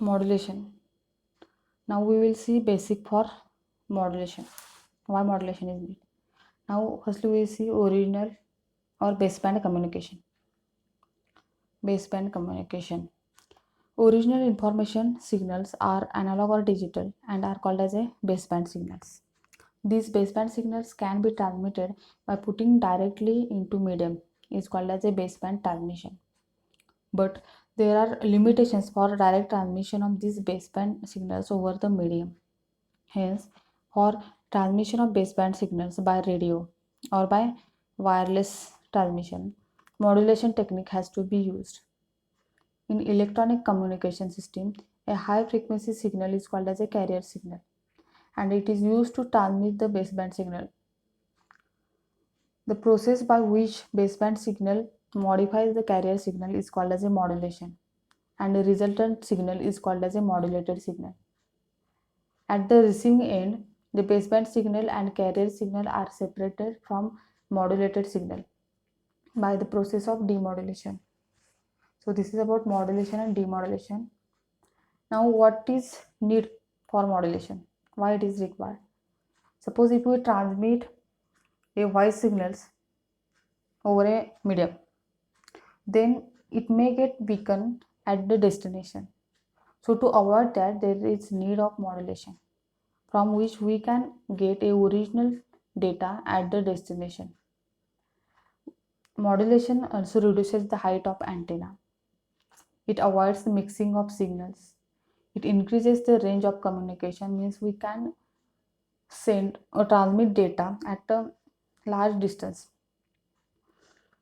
Modulation. Now we will see basic for modulation. Why modulation is needed. Now firstly we will see original or baseband communication. Baseband communication. Original information signals are analog or digital and are called as a baseband signals. These baseband signals can be transmitted by putting directly into medium is called as a baseband transmission. But there are limitations for direct transmission of these baseband signals over the medium. Hence, for transmission of baseband signals by radio or by wireless transmission, modulation technique has to be used. In electronic communication system, a high frequency signal is called as a carrier signal and it is used to transmit the baseband signal. The process by which baseband signal modifies the carrier signal is called as a modulation and the resultant signal is called as a modulated signal. At the receiving end, the baseband signal and carrier signal are separated from modulated signal by the process of demodulation. So this is about modulation and demodulation. Now what is need for modulation? Why it is required? Suppose if we transmit a voice signals over a medium, then it may get weakened at the destination. So to avoid that, there is need of modulation from which we can get a original data at the destination. Modulation also reduces the height of antenna. It avoids the mixing of signals. It increases the range of communication, means we can send or transmit data at a large distance.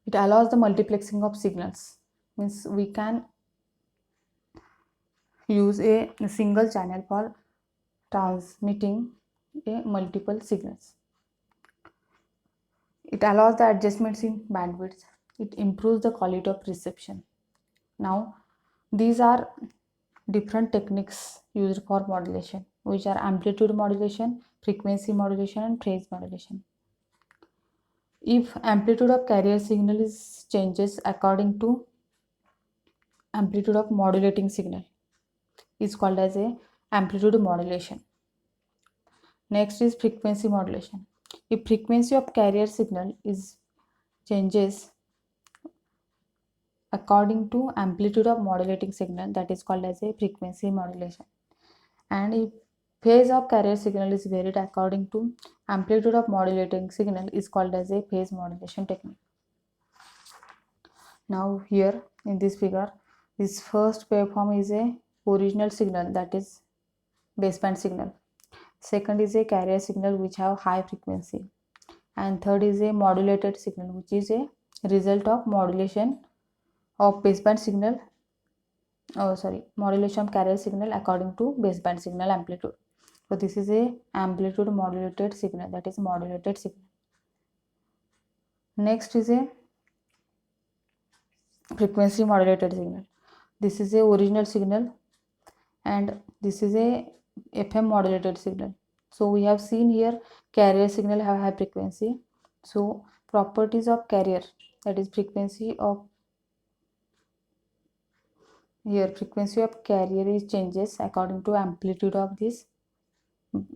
It allows the multiplexing of signals, means we can use a single channel for transmitting a multiple signals. It allows the adjustments in bandwidth. It improves the quality of reception. Now, these are different techniques used for modulation, which are amplitude modulation, frequency modulation, and phase modulation. If amplitude of carrier signal is changes according to amplitude of modulating signal, is called as a amplitude modulation. Next is frequency modulation. If frequency of carrier signal is changes according to amplitude of modulating signal, that is called as a frequency modulation. And if phase of carrier signal is varied according to amplitude of modulating signal, is called as a phase modulation technique. Now here in this figure, this first waveform is a original signal, that is baseband signal. Second is a carrier signal which have high frequency, and third is a modulated signal which is a result of modulation of baseband signal, modulation of carrier signal according to baseband signal amplitude. So this is a amplitude modulated signal, that is modulated signal. Next is a frequency modulated signal. This is a original signal and this is a FM modulated signal. So we have seen here carrier signal have high frequency. So properties of carrier, that is frequency of carrier is changes according to amplitude of this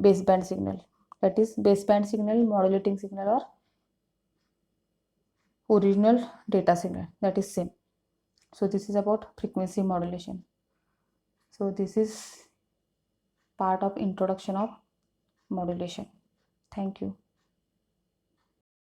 baseband signal, that is baseband signal, modulating signal, or original data signal, that is same. So this is about frequency modulation. So this is part of introduction of modulation. Thank you.